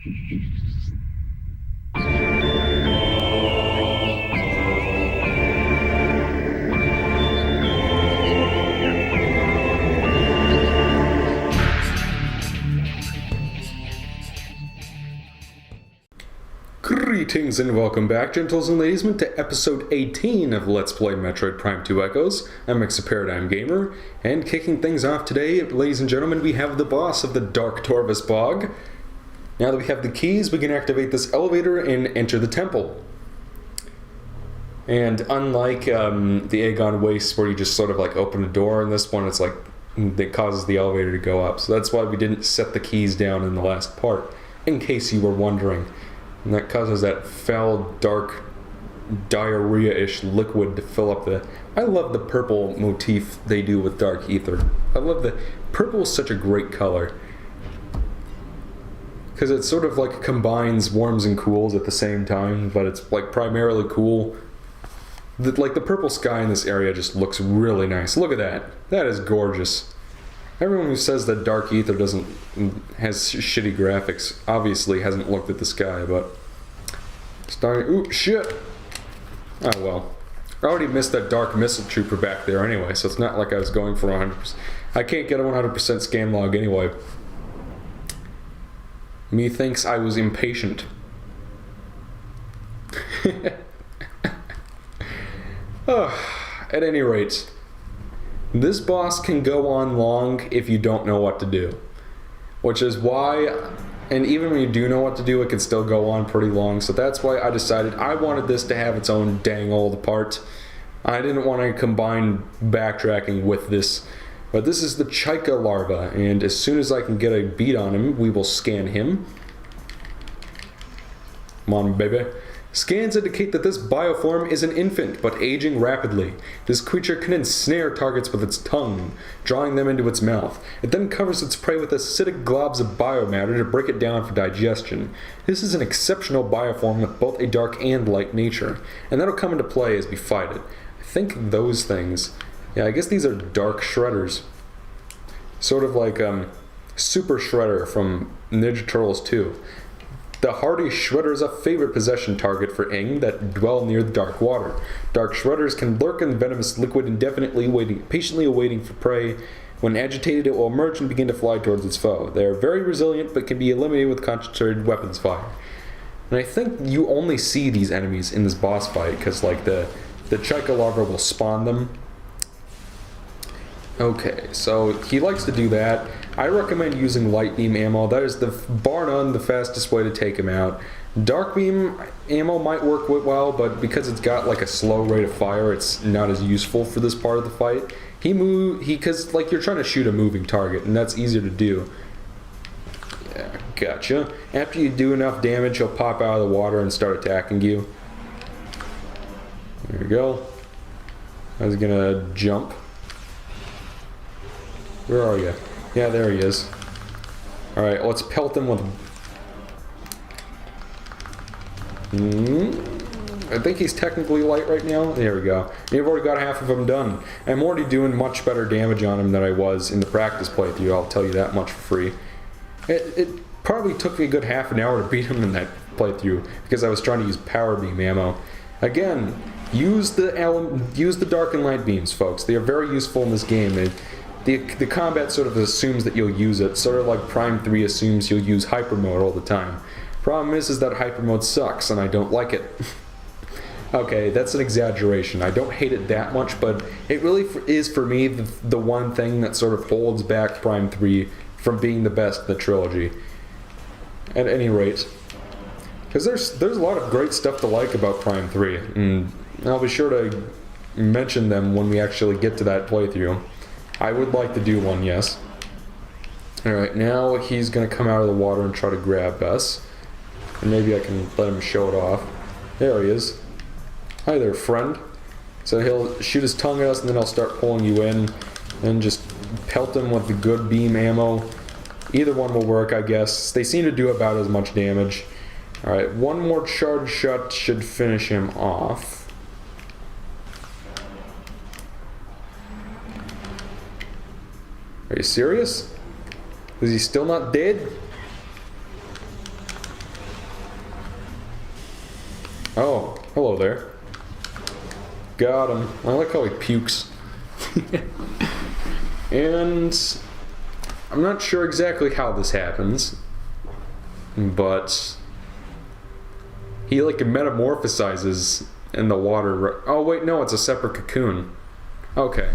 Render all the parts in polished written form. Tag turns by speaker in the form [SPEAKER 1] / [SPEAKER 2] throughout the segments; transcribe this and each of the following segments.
[SPEAKER 1] Greetings and welcome back, gentles and ladiesmen, to episode 18 of Let's Play Metroid Prime 2 Echoes. I'm ExoParadigmGamer, and kicking things off today, ladies and gentlemen, we have the boss of the Dark Torvus Bog. Now that we have the keys, we can activate this elevator and enter the temple. And unlike the Aegon Waste, where you just sort of like open a door, in this one it's like it causes the elevator to go up. So that's why we didn't set the keys down in the last part, in case you were wondering. And that causes that foul, dark, diarrhea-ish liquid to fill up the... I love the purple motif they do with Dark Ether. I love the... Purple is such a great color. Because it sort of like combines warms and cools at the same time, but it's like primarily cool. Like the purple sky in this area just looks really nice. Look at that. That is gorgeous. Everyone who says that Dark Ether has shitty graphics obviously hasn't looked at the sky, but... Ooh, shit! Oh well. I already missed that Dark Missile Trooper back there anyway, so it's not like I was going for 100%. I can't get a 100% scan log anyway. Me thinks I was impatient. At any rate, this boss can go on long if you don't know what to do. Which is why, and even when you do know what to do, it can still go on pretty long. So that's why I decided I wanted this to have its own dang old part. I didn't want to combine backtracking with this. But this is the Chica larva, and as soon as I can get a beat on him, we will scan him. Come on, baby. Scans indicate that this bioform is an infant, but aging rapidly. This creature can ensnare targets with its tongue, drawing them into its mouth. It then covers its prey with acidic globs of biomatter to break it down for digestion. This is an exceptional bioform with both a dark and light nature, and that'll come into play as we fight it. I think those things... Yeah, I guess these are dark shredders. Sort of like Super Shredder from Ninja Turtles 2. The hardy shredder is a favorite possession target for Ing that dwell near the dark water. Dark shredders can lurk in the venomous liquid indefinitely, patiently awaiting for prey. When agitated, it will emerge and begin to fly towards its foe. They are very resilient, but can be eliminated with concentrated weapons fire. And I think you only see these enemies in this boss fight, because like the Chica larva will spawn them. Okay, so he likes to do that. I recommend using light beam ammo. That is, bar none, the fastest way to take him out. Dark beam ammo might work well, but because it's got like a slow rate of fire, it's not as useful for this part of the fight. Because like you're trying to shoot a moving target, and that's easier to do. Yeah, gotcha. After you do enough damage, he'll pop out of the water and start attacking you. There we go. I was gonna jump. Where are you? Yeah, there he is. Alright, let's pelt him with... I think he's technically light right now. There we go. You've already got half of him done. I'm already doing much better damage on him than I was in the practice playthrough, I'll tell you that much for free. It probably took me a good half an hour to beat him in that playthrough, because I was trying to use power beam ammo. Again, use the dark and light beams, folks. They are very useful in this game. The combat sort of assumes that you'll use it, sort of like Prime 3 assumes you'll use hyper mode all the time. Problem is that hyper mode sucks, and I don't like it. Okay, that's an exaggeration. I don't hate it that much, but it really is for me the one thing that sort of holds back Prime 3 from being the best in the trilogy. At any rate. Because there's a lot of great stuff to like about Prime 3, and I'll be sure to mention them when we actually get to that playthrough. I would like to do one, yes. Alright, now he's going to come out of the water and try to grab us. And maybe I can let him show it off. There he is. Hi there, friend. So he'll shoot his tongue at us, and then he'll start pulling you in. And just pelt him with the good beam ammo. Either one will work, I guess. They seem to do about as much damage. Alright, one more charge shot should finish him off. Are you serious? Is he still not dead? Oh, hello there. Got him. I like how he pukes. And I'm not sure exactly how this happens, but he like metamorphosizes in the water. Oh wait, no, it's a separate cocoon. Okay.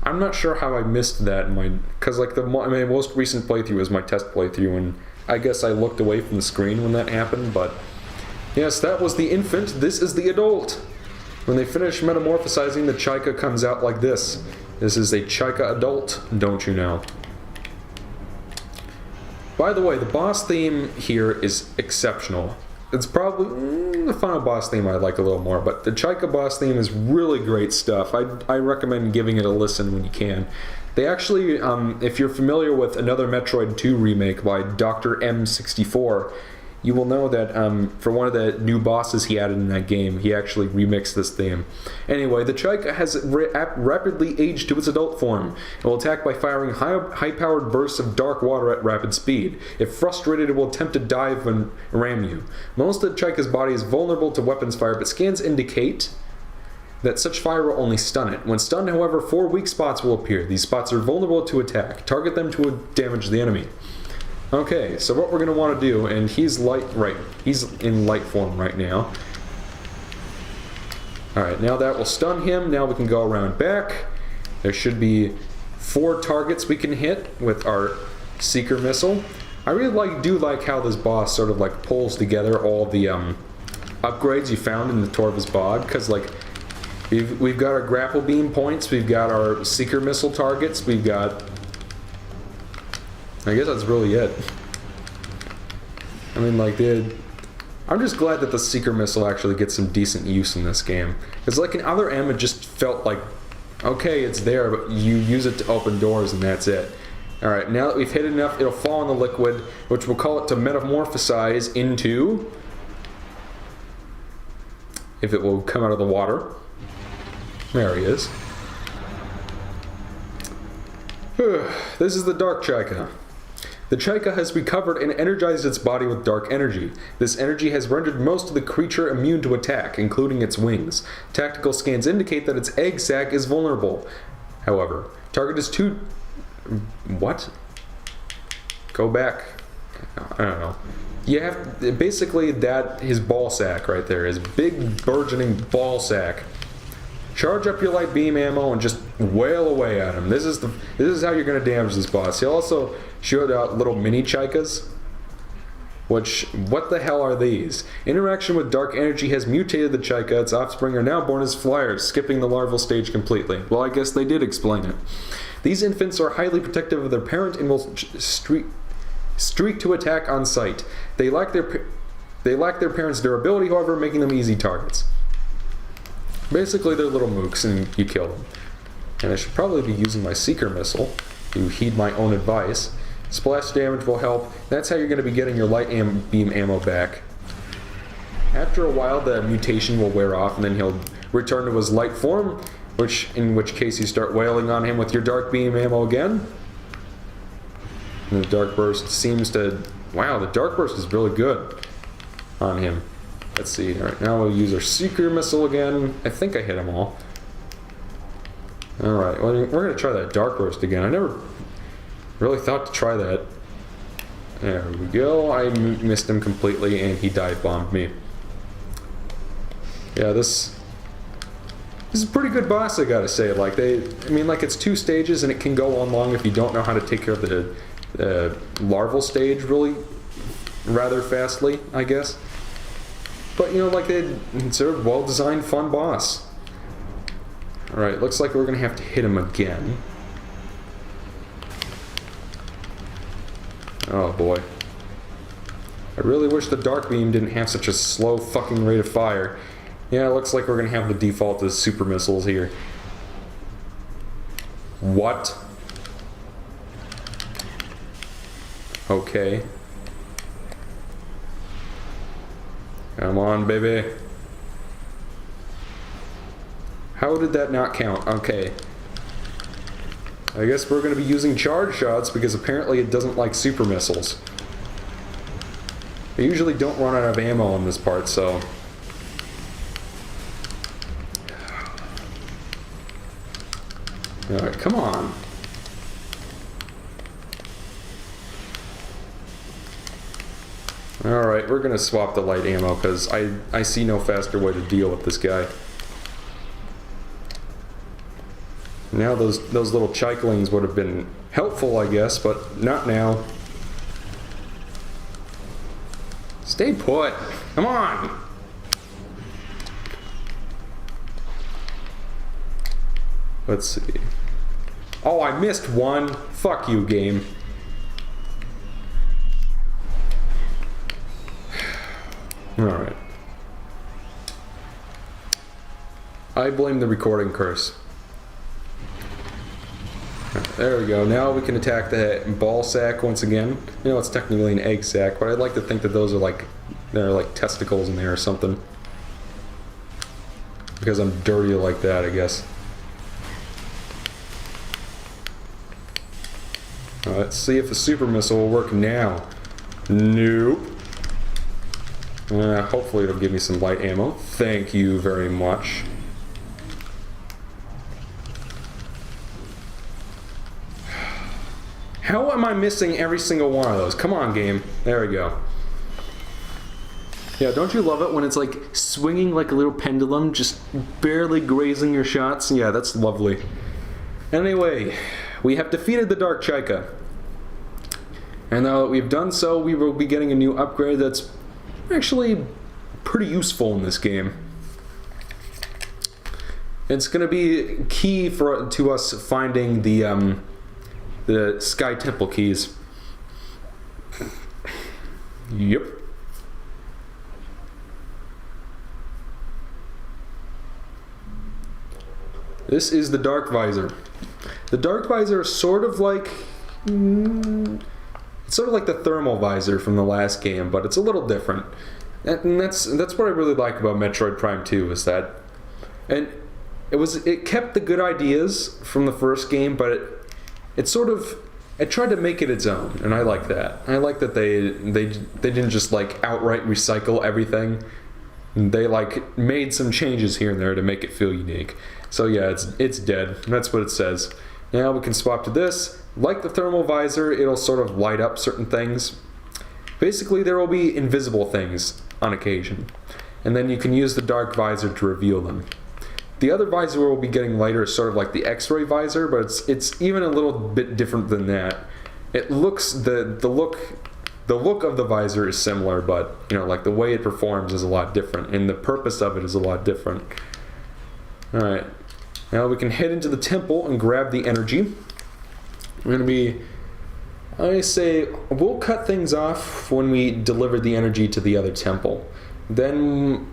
[SPEAKER 1] I'm not sure how I missed that in my, because like my most recent playthrough was my test playthrough, and I guess I looked away from the screen when that happened, but yes, that was the infant, this is the adult. When they finish metamorphosizing, the Chaika comes out like this. This is a Chaika adult, don't you know? By the way, the boss theme here is exceptional. It's probably the final boss theme I like a little more, but the Chaika boss theme is really great stuff. I recommend giving it a listen when you can. They actually, if you're familiar with another Metroid 2 remake by Dr. M64, you will know that for one of the new bosses he added in that game, he actually remixed this theme. Anyway, the Chaika has rapidly aged to its adult form. It will attack by firing high-powered bursts of dark water at rapid speed. If frustrated, it will attempt to dive and ram you. Most of the Chaika's body is vulnerable to weapons fire, but scans indicate that such fire will only stun it. When stunned, however, 4 weak spots will appear. These spots are vulnerable to attack. Target them to damage the enemy. Okay, so what we're going to want to do, and he's in light form right now. Alright, now that will stun him. Now we can go around back. There should be 4 targets we can hit with our Seeker Missile. I really do like how this boss sort of like pulls together all the upgrades you found in the Torvus Bog, because like we've got our grapple beam points, we've got our Seeker Missile targets, we've got, I guess that's really it. I mean, like, I'm just glad that the Seeker Missile actually gets some decent use in this game. Because, like, in other M, it just felt like, okay, it's there, but you use it to open doors and that's it. Alright, now that we've hit enough, it'll fall in the liquid, which we'll call it to metamorphosize into, if it will come out of the water. There he is. This is the Dark Chaika. The Chaika has recovered and energized its body with dark energy. This energy has rendered most of the creature immune to attack, including its wings. Tactical scans indicate that its egg sac is vulnerable. However, target is too... What? Go back. I don't know. You have... Basically, his ball sack right there. His big, burgeoning ball sack. Charge up your light beam ammo and just wail away at him. This is how you're going to damage this boss. He also showed out little mini Chaikas, which, what the hell are these? Interaction with dark energy has mutated the Chaika. Its offspring are now born as flyers, skipping the larval stage completely. Well, I guess they did explain it. These infants are highly protective of their parent and will streak to attack on sight. They lack their parents' durability, however, making them easy targets. Basically, they're little mooks, and you kill them. And I should probably be using my Seeker Missile to heed my own advice. Splash damage will help. That's how you're going to be getting your light beam ammo back. After a while, the mutation will wear off, and then he'll return to his light form, in which case you start wailing on him with your dark beam ammo again. And the Dark Burst seems to... Wow, the Dark Burst is really good on him. Let's see. Alright, now we'll use our Seeker Missile again. I think I hit them all. Alright, well, we're going to try that Dark Burst again. I never really thought to try that. There we go. I missed him completely, and he dive bombed me. Yeah, this is a pretty good boss, I gotta say. Like, I mean, like, it's 2 stages, and it can go on long if you don't know how to take care of the larval stage really rather fastly, I guess. But, you know, like, it's a well-designed, fun boss. Alright, looks like we're going to have to hit him again. Oh, boy. I really wish the Dark Beam didn't have such a slow fucking rate of fire. Yeah, it looks like we're going to have to default to super missiles here. What? Okay. Come on, baby. How did that not count? Okay. I guess we're going to be using charge shots because apparently it doesn't like super missiles. I usually don't run out of ammo on this part, so... Alright, come on. Alright, we're gonna swap the light ammo, because I see no faster way to deal with this guy. Now those little chikelings would have been helpful, I guess, but not now. Stay put! Come on! Let's see. Oh, I missed one! Fuck you, game. Alright. I blame the recording curse. There we go. Now we can attack the ball sack once again. You know, it's technically an egg sack, but I'd like to think that those are like, there are like testicles in there or something. Because I'm dirty like that, I guess. Let's see if the super missile will work now. Nope. Hopefully it'll give me some light ammo. Thank you very much. How am I missing every single one of those? Come on, game. There we go. Yeah, don't you love it when it's like swinging like a little pendulum, just barely grazing your shots? Yeah, that's lovely. Anyway, we have defeated the Dark Chica. And now that we've done so, we will be getting a new upgrade that's actually pretty useful in this game. It's going to be key to us finding the Sky Temple keys. Yep. This is the Dark Visor. The Dark Visor is sort of like... it's sort of like the Thermal Visor from the last game, but it's a little different. And that's what I really like about Metroid Prime 2, is that... And it kept the good ideas from the first game, but it tried to make it its own, and I like that. I like that they didn't just like outright recycle everything. They like made some changes here and there to make it feel unique. So yeah, it's dead. That's what it says. Now we can swap to this. Like the thermal visor, it'll sort of light up certain things. Basically, there will be invisible things on occasion, and then you can use the dark visor to reveal them. The other visor will be getting lighter, sort of like the X-ray visor, but it's even a little bit different than that. It looks the look of the visor is similar, but you know, like the way it performs is a lot different, and the purpose of it is a lot different. All right, now we can head into the temple and grab the energy. We're gonna be, I say, we'll cut things off when we deliver the energy to the other temple. Then,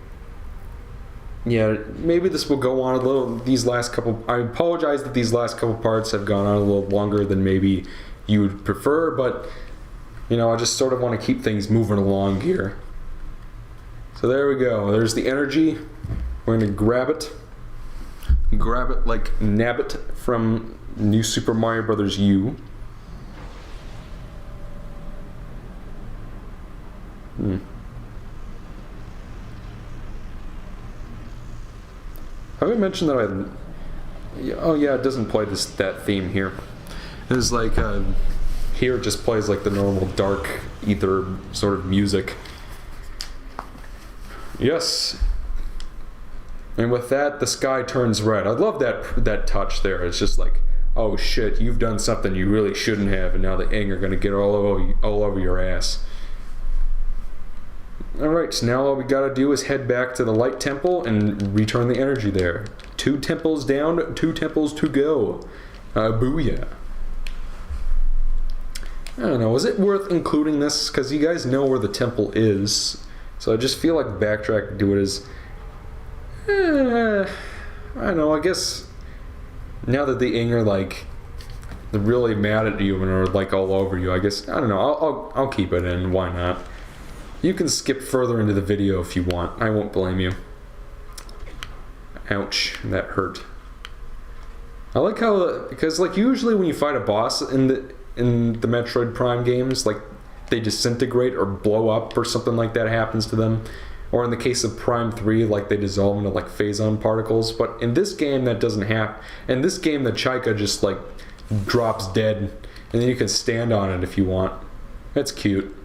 [SPEAKER 1] yeah, maybe this will go on a little, these last couple, I apologize that these last couple parts have gone on a little longer than maybe you would prefer, but, you know, I just sort of want to keep things moving along here. So there we go, there's the energy. We're going to grab it like Nabbit from New Super Mario Bros. U. Have I mentioned that oh yeah, it doesn't play that theme here. It's like, here it just plays like the normal dark ether sort of music. Yes. And with that, the sky turns red. I love that touch there. It's just like, oh shit, you've done something you really shouldn't have, and now the Ing are gonna get all over your ass. Alright, so now all we gotta do is head back to the Light Temple and return the energy there. 2 temples down, 2 temples to go. Booyah. I don't know, is it worth including this? Because you guys know where the temple is. So I just feel like backtrack to it is... I don't know, I guess... Now that the Ing are like... They're really mad at you and are like all over you, I guess... I don't know, I'll keep it in, why not? You can skip further into the video if you want. I won't blame you. Ouch, that hurt. I like how, because like usually when you fight a boss in the Metroid Prime games, like they disintegrate or blow up or something like that happens to them. Or in the case of Prime 3, like they dissolve into like phazon particles. But in this game, that doesn't happen. In this game, the Chaika just like drops dead, and then you can stand on it if you want. That's cute.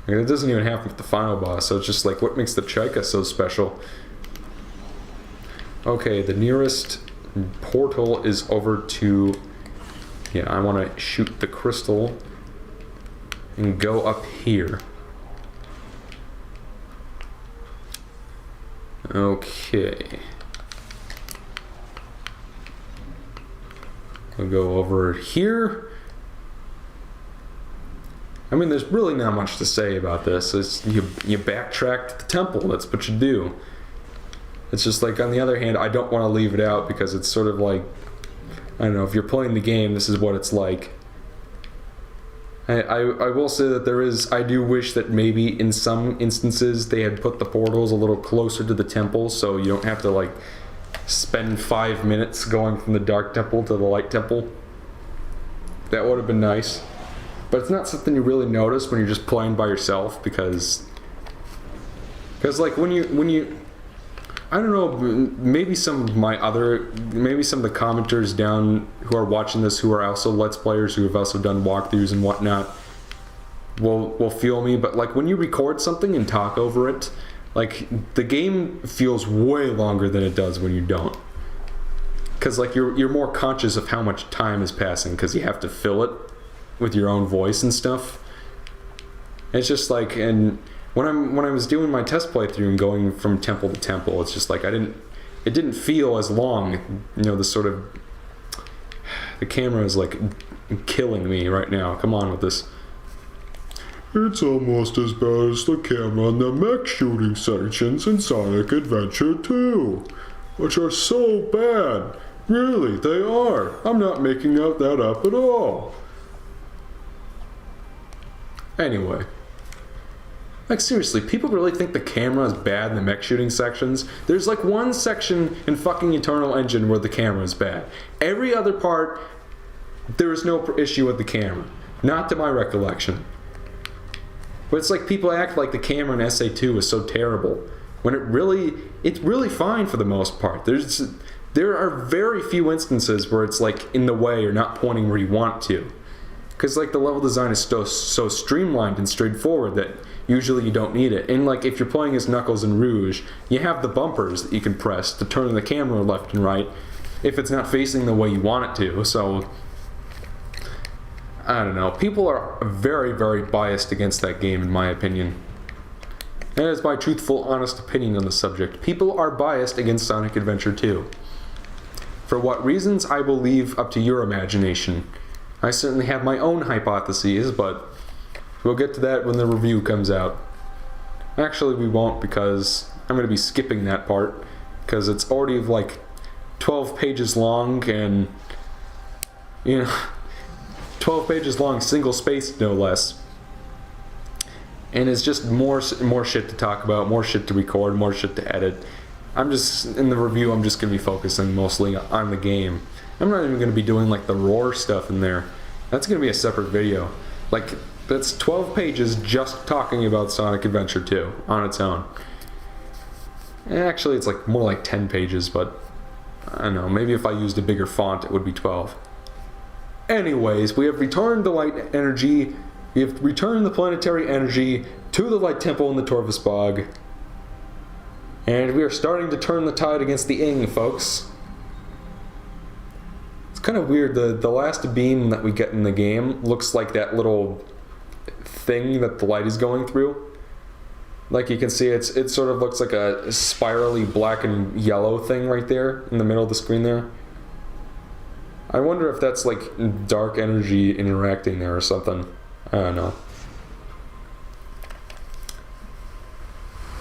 [SPEAKER 1] And it doesn't even happen with the final boss, so it's just like, what makes the Chaika so special? Okay, the nearest portal is over to... Yeah, I want to shoot the crystal and go up here. Okay. We'll go over here. I mean, there's really not much to say about this. It's, you backtrack to the temple. That's what you do. It's just like, on the other hand, I don't want to leave it out because it's sort of like, I don't know, if you're playing the game, this is what it's like. I will say that there is, I do wish that maybe in some instances they had put the portals a little closer to the temple so you don't have to like spend 5 minutes going from the Dark Temple to the Light Temple. That would have been nice. But it's not something you really notice when you're just playing by yourself because like when you I don't know, maybe some of the commenters down who are watching this who are also Let's Players who have also done walkthroughs and whatnot will feel me, but like when you record something and talk over it, like the game feels way longer than it does when you don't. Because like you're more conscious of how much time is passing because you have to fill it with your own voice and stuff. It's just like, and when I was doing my test playthrough and going from temple to temple, it's just like it didn't feel as long. You know, the camera is like killing me right now. Come on with this. It's almost as bad as the camera on the mech shooting sections in Sonic Adventure 2, which are so bad. Really, they are. I'm not making that up at all. Anyway. Like seriously, people really think the camera is bad in the mech shooting sections? There's like one section in fucking Eternal Engine where the camera is bad. Every other part, there is no issue with the camera. Not to my recollection. But it's like people act like the camera in SA2 is so terrible. When it's really fine for the most part. There are very few instances where it's like in the way or not pointing where you want to. Because like the level design is so streamlined and straightforward that usually you don't need it. And like if you're playing as Knuckles and Rouge, you have the bumpers that you can press to turn the camera left and right if it's not facing the way you want it to. So I don't know. People are very, very biased against that game in my opinion. That is my truthful, honest opinion on the subject. People are biased against Sonic Adventure 2. For what reasons, I will leave up to your imagination. I certainly have my own hypotheses, but we'll get to that when the review comes out. Actually, we won't because I'm going to be skipping that part because it's already like 12 pages long and, 12 pages long, single-spaced no less. And it's just more shit to talk about, more shit to record, more shit to edit. In the review, I'm just going to be focusing mostly on the game. I'm not even going to be doing like the roar stuff in there. That's going to be a separate video. Like, that's 12 pages just talking about Sonic Adventure 2 on its own. Actually, it's like more like 10 pages, but I don't know, maybe if I used a bigger font, it would be 12. Anyways, we have returned the light energy, we have returned the planetary energy to the Light Temple in the Torvus Bog, and we are starting to turn the tide against the Ing, folks. It's kind of weird, the last beam that we get in the game looks like that little thing that the light is going through. Like you can see, it sort of looks like a spirally black and yellow thing right there in the middle of the screen there. I wonder if that's like dark energy interacting there or something. I don't know.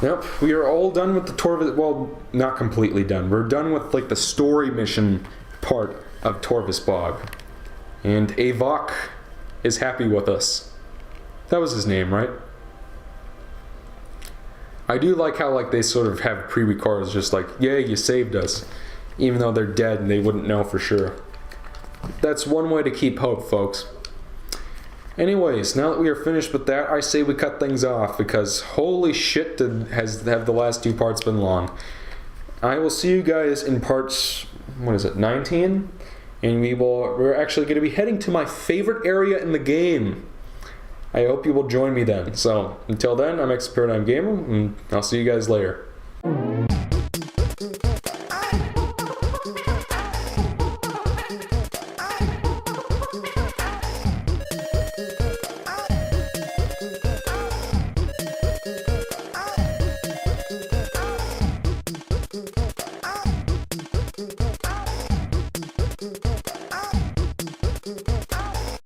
[SPEAKER 1] Yep, we are all done with the Torvus, well, not completely done. We're done with like the story mission part of Torvus Bog. And Avok is happy with us. That was his name, right? I do like how like they sort of have pre-records just like, yay, you saved us. Even though they're dead and they wouldn't know for sure. That's one way to keep hope, folks. Anyways, now that we are finished with that, I say we cut things off because holy shit have the last 2 parts been long. I will see you guys in parts, 19? And we're actually going to be heading to my favorite area in the game. I hope you will join me then. So, until then, I'm ExoParadigmGamer, and I'll see you guys later.